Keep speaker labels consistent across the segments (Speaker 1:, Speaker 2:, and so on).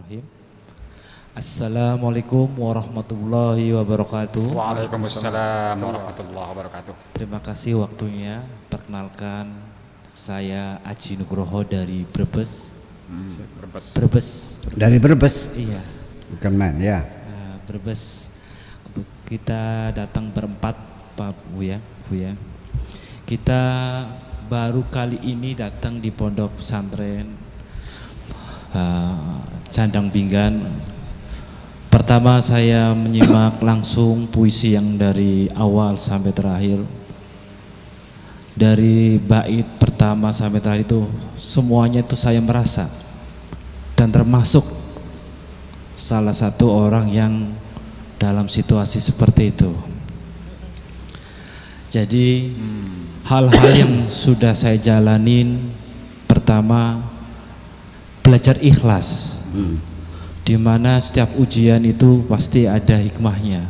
Speaker 1: Bismillahirrahmanirrahim. Assalamualaikum warahmatullahi wabarakatuh.
Speaker 2: Waalaikumsalam warahmatullahi wabarakatuh.
Speaker 1: Terima kasih waktunya. Perkenalkan, saya Aji Nugroho dari Brebes. Brebes.
Speaker 3: Dari Brebes?
Speaker 1: Iya.
Speaker 3: Bukan main ya.
Speaker 1: Brebes. Kita datang berempat, Pak Buya. Kita baru kali ini datang di Pondok Pesantren Candang Pinggan. Pertama saya menyimak langsung puisi yang dari awal sampai terakhir. Dari bait pertama sampai terakhir itu semuanya itu saya merasa dan termasuk salah satu orang yang dalam situasi seperti itu. Jadi hal-hal yang sudah saya jalanin, pertama belajar ikhlas, di mana setiap ujian itu pasti ada hikmahnya.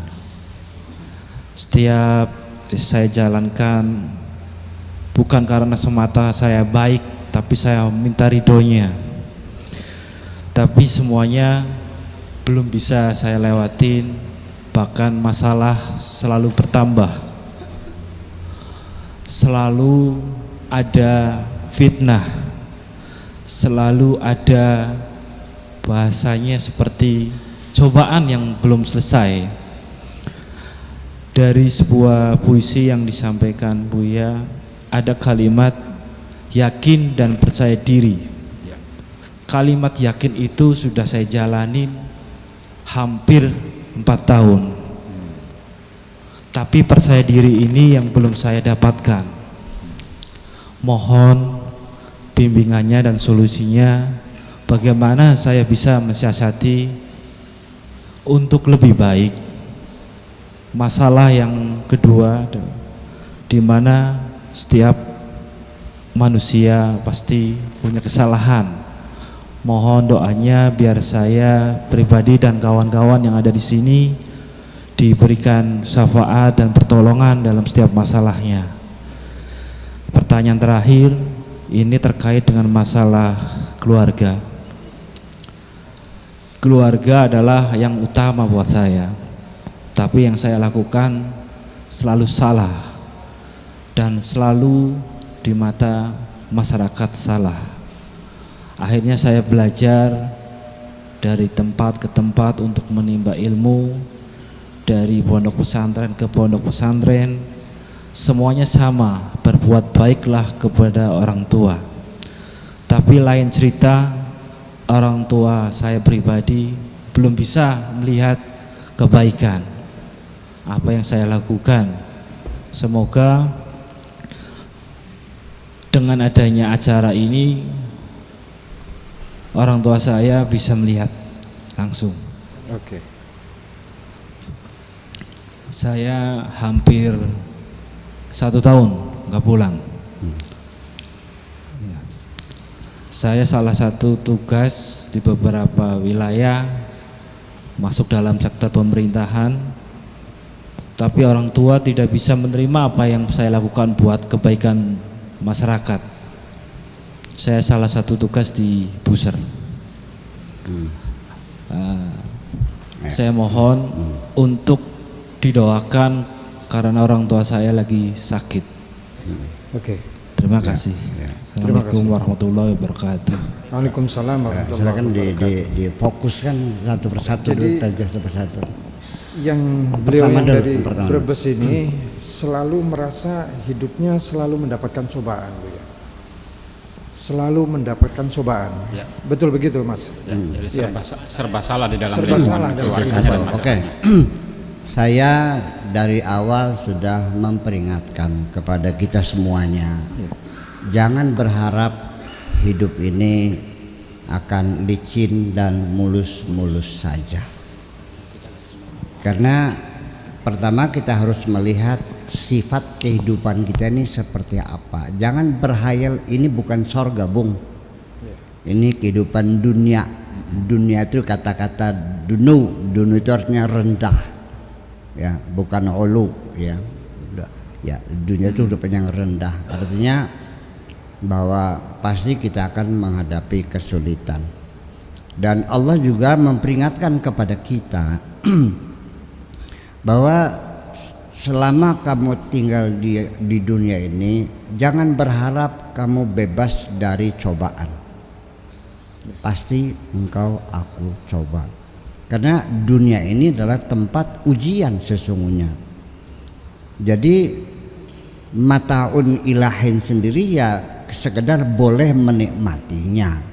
Speaker 1: Setiap saya jalankan bukan karena semata saya baik, tapi saya minta ridhonya. Tapi semuanya belum bisa saya lewatin, bahkan masalah selalu bertambah. Selalu ada fitnah, selalu ada bahasanya seperti cobaan yang belum selesai. Dari sebuah puisi yang disampaikan Buya, ada kalimat yakin dan percaya diri. Kalimat yakin itu sudah saya jalanin hampir 4 tahun. Tapi percaya diri ini yang belum saya dapatkan. Mohon bimbingannya dan solusinya, bagaimana saya bisa mensiasati untuk lebih baik. Masalah yang kedua, di mana setiap manusia pasti punya kesalahan. Mohon doanya biar saya pribadi dan kawan-kawan yang ada di sini diberikan syafaat dan pertolongan dalam setiap masalahnya. Pertanyaan terakhir, ini terkait dengan masalah keluarga. Keluarga adalah yang utama buat saya, tapi yang saya lakukan selalu salah dan selalu di mata masyarakat salah. Akhirnya saya belajar dari tempat ke tempat untuk menimba ilmu, dari pondok pesantren ke pondok pesantren. Semuanya sama, berbuat baiklah kepada orang tua. Tapi lain cerita, orang tua saya pribadi belum bisa melihat kebaikan apa yang saya lakukan. Semoga dengan adanya acara ini orang tua saya bisa melihat langsung.
Speaker 2: Oke.
Speaker 1: Saya hampir 1 tahun nggak pulang. Saya salah satu tugas di beberapa wilayah masuk dalam sektor pemerintahan, tapi orang tua tidak bisa menerima apa yang saya lakukan buat kebaikan masyarakat. Saya salah satu tugas di Buser. Saya mohon untuk didoakan karena orang tua saya lagi sakit.
Speaker 2: Oke.
Speaker 1: Terima kasih. Assalamualaikum warahmatullahi wabarakatuh.
Speaker 2: Waalaikumsalam warahmatullahi
Speaker 3: Silakan
Speaker 2: wabarakatuh.
Speaker 3: difokuskan satu persatu.
Speaker 2: Jadi,
Speaker 3: satu persatu.
Speaker 2: Yang beliau yang dari
Speaker 3: pertama.
Speaker 2: Brebes ini selalu merasa hidupnya selalu mendapatkan cobaan, Bu ya. Selalu mendapatkan cobaan.
Speaker 4: Ya.
Speaker 2: Betul begitu, Mas?
Speaker 4: Ya, jadi serba salah di dalam
Speaker 2: Serba salah dalam
Speaker 4: keluarganya dan
Speaker 3: Oke.
Speaker 4: masyarakatnya.
Speaker 3: Saya dari awal sudah memperingatkan kepada kita semuanya. Jangan berharap hidup ini akan licin dan mulus-mulus saja. Karena pertama kita harus melihat sifat kehidupan kita ini seperti apa. Jangan berhayal ini bukan sorga, Bung. Ini kehidupan dunia. Dunia itu kata-kata dunu itu artinya rendah. Ya, bukan ulu ya. Ya, dunia itu rupanya yang rendah. Artinya bahwa pasti kita akan menghadapi kesulitan. Dan Allah juga memperingatkan kepada kita bahwa selama kamu tinggal di dunia ini, jangan berharap kamu bebas dari cobaan. Pasti engkau aku coba. Karena dunia ini adalah tempat ujian sesungguhnya. Jadi mataun ilahin sendiri ya sekedar boleh menikmatinya.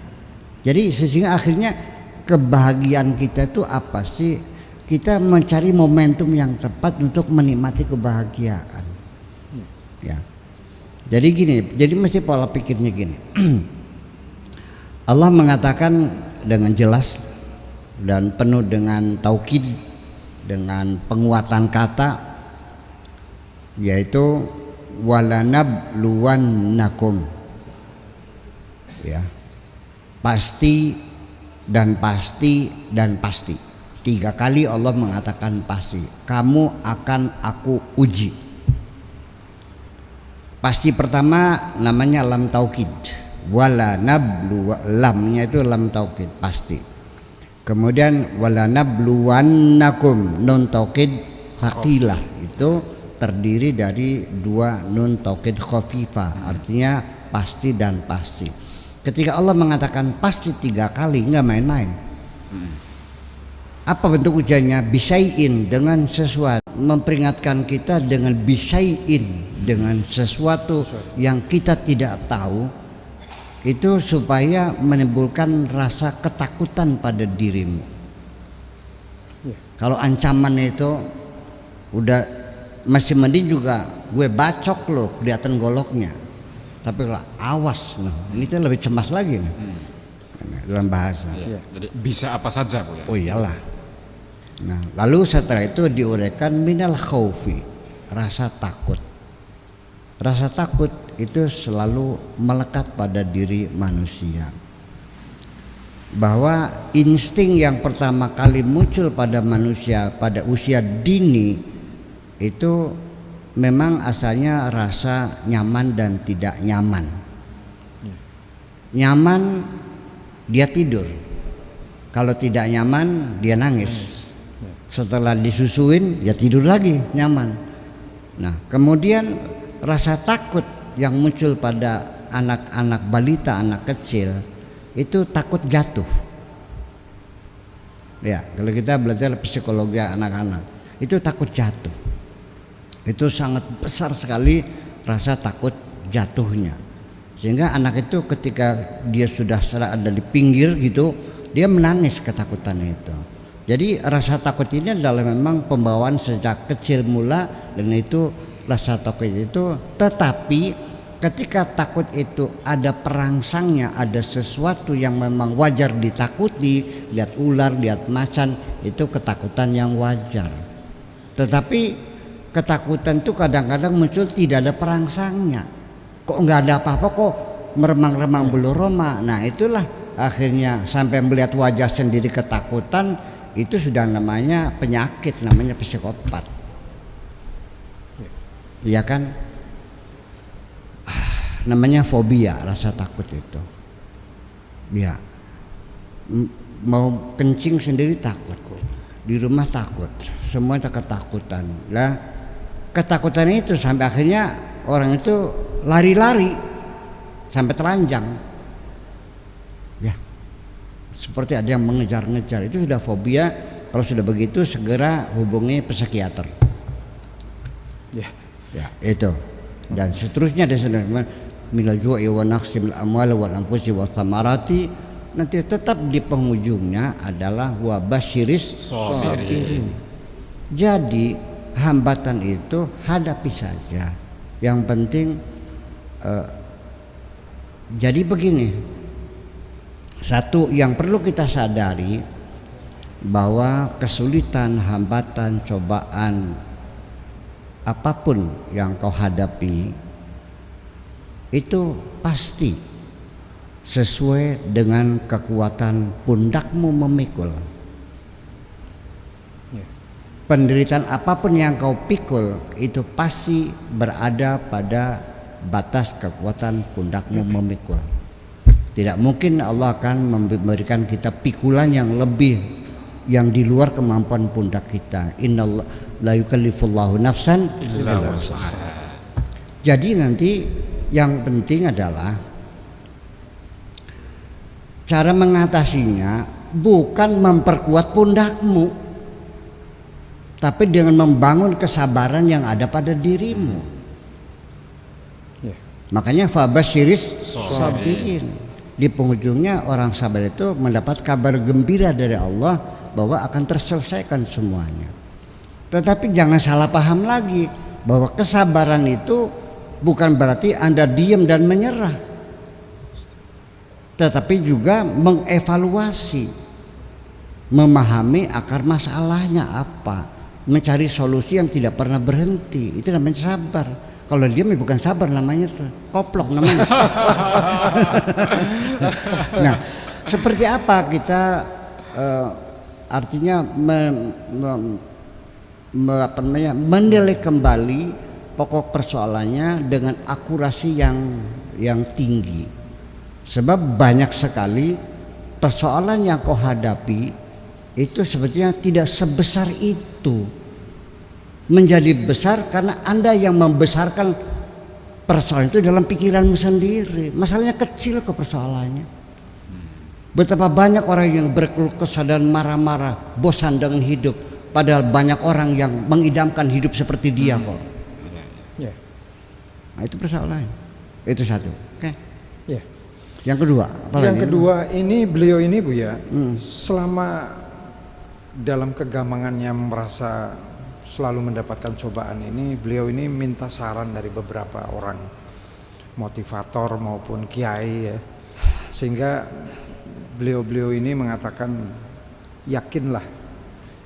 Speaker 3: Jadi sehingga akhirnya kebahagiaan kita itu apa sih? Kita mencari momentum yang tepat untuk menikmati kebahagiaan. Ya. Jadi gini, jadi mesti pola pikirnya gini. Allah mengatakan dengan jelas dan penuh dengan taukid, dengan penguatan kata, yaitu walanabluwannakum, ya, pasti dan pasti dan pasti. 3 kali Allah mengatakan pasti, kamu akan aku uji. Pasti pertama namanya lam taukid, walanablu, lamnya itu lam taukid, pasti. Kemudian walanabluwannakum, nun taukid thaqilah, itu terdiri dari 2 nun taukid khafifah, artinya pasti dan pasti. Ketika Allah mengatakan pasti 3 kali, nggak main-main. Apa bentuk ujiannya? Bisyai'in, dengan sesuatu, memperingatkan kita dengan bisyai'in, dengan sesuatu yang kita tidak tahu, itu supaya menimbulkan rasa ketakutan pada dirimu. Kalau ancaman itu udah masih mending juga gue bacok loh, kelihatan goloknya. Tapi kalau awas, nah, ini tuh lebih cemas lagi nih. Dalam bahasa.
Speaker 4: Jadi bisa apa saja, Bu, ya?
Speaker 3: Oh iyalah. Nah, lalu setelah itu diuraikan minal khaufi, rasa takut. Rasa takut itu selalu melekat pada diri manusia. Bahwa insting yang pertama kali muncul pada manusia pada usia dini itu memang asalnya rasa nyaman dan tidak nyaman. Nyaman dia tidur, kalau tidak nyaman dia nangis. Setelah disusuin ya tidur lagi nyaman. Nah kemudian rasa takut yang muncul pada anak-anak balita, anak kecil, itu takut jatuh. Ya, kalau kita belajar psikologi anak-anak, itu takut jatuh. Itu sangat besar sekali rasa takut jatuhnya. Sehingga anak itu ketika dia sudah ada di pinggir gitu, dia menangis ketakutan itu. Jadi rasa takut ini adalah memang pembawaan sejak kecil mula, dan itu rasa takut itu, tetapi ketika takut itu ada perangsangnya, ada sesuatu yang memang wajar ditakuti, lihat ular, lihat macan, itu ketakutan yang wajar. Tetapi ketakutan itu kadang-kadang muncul tidak ada perangsangnya, kok nggak ada apa-apa, kok meremang-remang bulu roma. Nah itulah akhirnya sampai melihat wajah sendiri ketakutan, itu sudah namanya penyakit, namanya psikopat. Iya kan? Namanya fobia, rasa takut itu. Ya, mau kencing sendiri takut, di rumah takut, semua ketakutan. Lah, ketakutan itu sampai akhirnya orang itu lari-lari sampai telanjang. Ya, seperti ada yang mengejar-ngejar, itu sudah fobia. Kalau sudah begitu segera hubungi psikiater. Ya, itu. Dan seterusnya ada minal ju'i wa naqsimil amwal wal anfusi was samarati, nanti tetap di penghujungnya adalah wa basyiris sabirin. Jadi hambatan itu hadapi saja. Yang penting jadi begini. Satu yang perlu kita sadari, bahwa kesulitan, hambatan, cobaan apapun yang kau hadapi itu pasti sesuai dengan kekuatan pundakmu memikul. Penderitaan apapun yang kau pikul itu pasti berada pada batas kekuatan pundakmu memikul. Tidak mungkin Allah akan memberikan kita pikulan yang lebih, yang di luar kemampuan pundak kita. Innallaha la yukallifullahu nafsan illa wus'aha. Jadi nanti yang penting adalah cara mengatasinya bukan memperkuat pundakmu, tapi dengan membangun kesabaran yang ada pada dirimu. Makanya fabasyiris sabirin. Di penghujungnya orang sabar itu mendapat kabar gembira dari Allah bahwa akan terselesaikan semuanya. Tetapi jangan salah paham lagi bahwa kesabaran itu bukan berarti Anda diam dan menyerah, tetapi juga mengevaluasi, memahami akar masalahnya apa, mencari solusi yang tidak pernah berhenti. Itu namanya sabar. Kalau diam bukan sabar, namanya koplok namanya. Nah, seperti apa kita artinya menilai kembali pokok persoalannya dengan akurasi yang tinggi. Sebab banyak sekali persoalan yang kau hadapi itu sebetulnya tidak sebesar itu. Menjadi besar karena Anda yang membesarkan persoalan itu dalam pikiranmu sendiri. Masalahnya kecil kok persoalannya. Betapa banyak orang yang berkeluh kesah dan marah-marah, bosan dengan hidup, padahal banyak orang yang mengidamkan hidup seperti dia kok. Nah, itu persoalannya. Itu satu. Oke.
Speaker 2: Ya.
Speaker 3: Yang kedua,
Speaker 2: yang kedua ini beliau ini Bu ya, selama dalam kegamangannya merasa selalu mendapatkan cobaan ini, beliau ini minta saran dari beberapa orang motivator maupun kiai ya, sehingga beliau ini mengatakan yakinlah,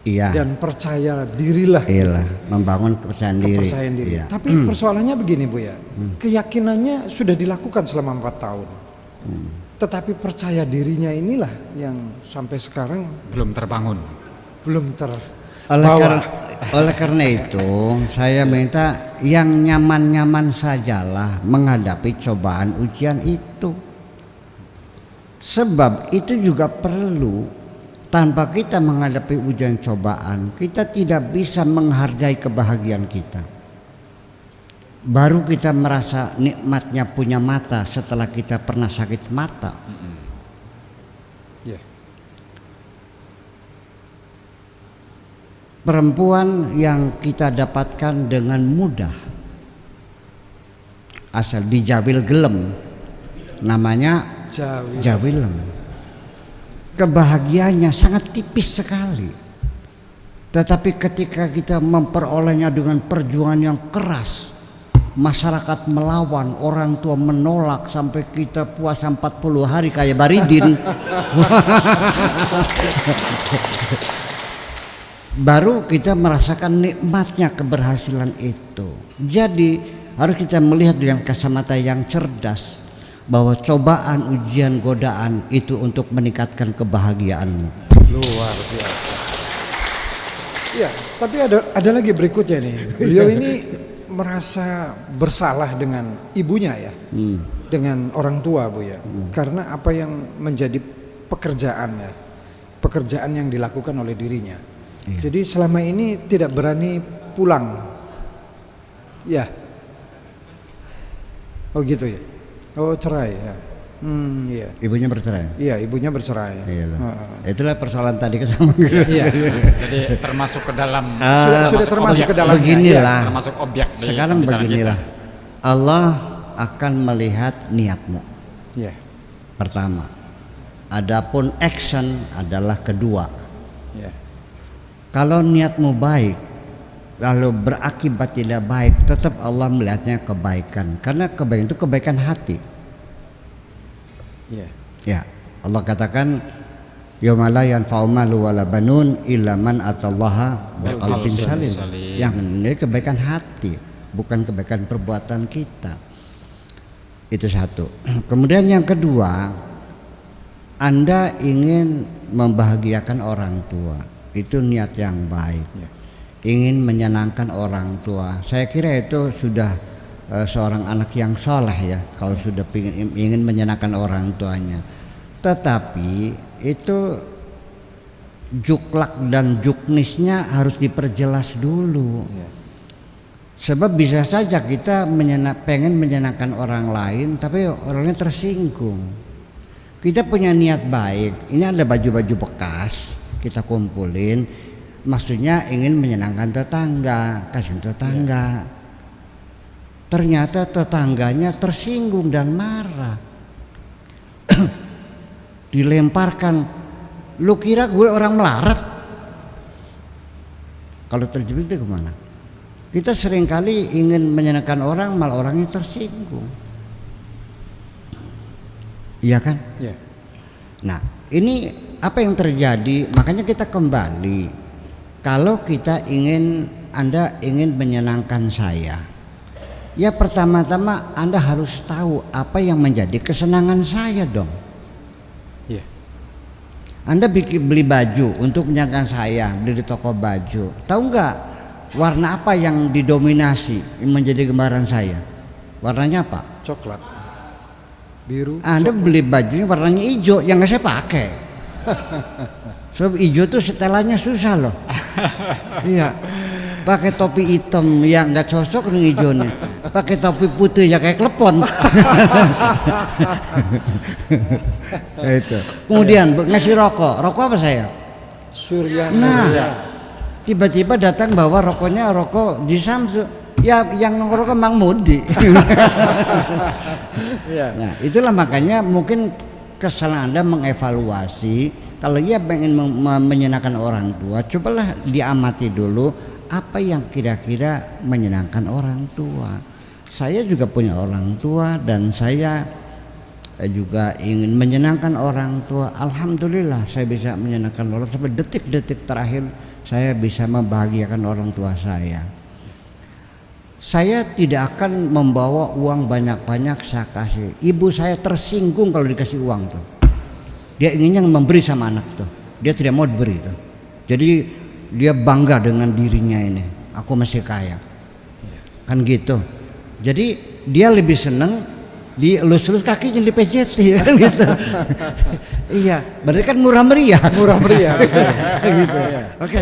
Speaker 3: iya,
Speaker 2: dan percaya dirilah,
Speaker 3: iyalah, membangun kepercayaan diri.
Speaker 2: Iya. Tapi persoalannya begini Bu ya, keyakinannya sudah dilakukan selama 4 tahun, tetapi percaya dirinya inilah yang sampai sekarang
Speaker 4: belum terbangun,
Speaker 2: belum
Speaker 3: Oleh karena itu saya minta yang nyaman-nyaman sajalah menghadapi cobaan ujian itu. Sebab itu juga perlu. Tanpa kita menghadapi ujian cobaan, kita tidak bisa menghargai kebahagiaan kita. Baru kita merasa nikmatnya punya mata setelah kita pernah sakit mata. Perempuan yang kita dapatkan dengan mudah asal dijawil gelem, namanya jawilem. Kebahagiaannya sangat tipis sekali, tetapi ketika kita memperolehnya dengan perjuangan yang keras, masyarakat melawan, orang tua menolak, sampai kita puasa 40 hari kayak Baridin. Baru kita merasakan nikmatnya keberhasilan itu. Jadi harus kita melihat dengan kacamata yang cerdas bahwa cobaan, ujian, godaan itu untuk meningkatkan kebahagiaanmu.
Speaker 2: Luar biasa. Ya, tapi ada lagi berikutnya nih. Beliau ini merasa bersalah dengan ibunya ya, dengan orang tua Bu ya, karena apa yang menjadi pekerjaan yang dilakukan oleh dirinya. Jadi selama ini tidak berani pulang. Ya. Oh gitu ya. Oh cerai ya. Iya.
Speaker 3: Ibunya bercerai.
Speaker 2: Iya, ibunya bercerai.
Speaker 3: Itulah persoalan tadi kita.
Speaker 4: Iya. Jadi termasuk ke dalam
Speaker 2: sudah termasuk ke dalam.
Speaker 3: Beginilah.
Speaker 4: Termasuk objek.
Speaker 3: Sekarang beginilah. Allah akan melihat niatmu.
Speaker 2: Iya.
Speaker 3: Pertama. Adapun action adalah kedua.
Speaker 2: Iya.
Speaker 3: Kalau niatmu baik, kalau berakibat tidak baik, tetap Allah melihatnya kebaikan. Karena kebaikan itu kebaikan hati. Ya, Allah katakan, yauma la yanfa'u malu wala banun illa man atallaha biqalbin salim. Yang ini kebaikan hati, bukan kebaikan perbuatan kita. Itu satu. Kemudian yang kedua, Anda ingin membahagiakan orang tua. Itu niat yang baik. Ingin menyenangkan orang tua. Saya kira itu sudah seorang anak yang soleh ya, kalau sudah ingin menyenangkan orang tuanya. Tetapi itu juklak dan juknisnya harus diperjelas dulu. Sebab bisa saja kita pengen menyenangkan orang lain tapi orangnya tersinggung. Kita punya niat baik, ini ada baju-baju bekas kita kumpulin, maksudnya ingin menyenangkan tetangga, kasih tetangga. Ternyata tetangganya tersinggung dan marah. Dilemparkan, lu kira gue orang melarat? Kalau terjebak itu kemana? Kita seringkali ingin menyenangkan orang, malah orangnya tersinggung. Iya kan?
Speaker 2: Ya.
Speaker 3: Nah, ini apa yang terjadi? Makanya kita kembali. Kalau kita Anda ingin menyenangkan saya, ya pertama-tama Anda harus tahu apa yang menjadi kesenangan saya dong.
Speaker 2: Ya.
Speaker 3: Anda beli baju untuk menyenangkan saya, beli di toko baju. Tahu nggak warna apa yang didominasi menjadi gembaran saya? Warnanya apa?
Speaker 2: Coklat, biru.
Speaker 3: Anda beli bajunya warnanya hijau, yang nggak saya pakai. Sebab hijau tuh setelannya susah loh. Iya. Pakai topi hitam yang nggak cocok dengan hijaunya. Pakai topi putih ya kayak klepon. Itu. Kemudian ngasih rokok. Rokok apa saya?
Speaker 2: Surya.
Speaker 3: Nah, tiba-tiba datang bawa rokoknya rokok di Samsu. Ya yang ngerokok Mang Mudi.
Speaker 2: Ya.
Speaker 3: Nah, itulah makanya mungkin kesalahan Anda mengevaluasi. Kalau ia pengen menyenangkan orang tua, cobalah diamati dulu apa yang kira-kira menyenangkan orang tua. Saya juga punya orang tua dan saya juga ingin menyenangkan orang tua. Alhamdulillah saya bisa menyenangkan orang sampai detik-detik terakhir saya bisa membahagiakan orang tua saya. Saya tidak akan membawa uang banyak-banyak saya kasih. Ibu saya tersinggung kalau dikasih uang tuh. Dia inginnya memberi sama anak tuh. Dia tidak mau diberi tuh. Jadi dia bangga dengan dirinya ini. Aku masih kaya. Kan gitu. Jadi dia lebih seneng dielus-elus kakinya dipejeti kan gitu. Iya, berarti kan murah meriah.
Speaker 2: Murah meriah.
Speaker 3: Gitu. Oke.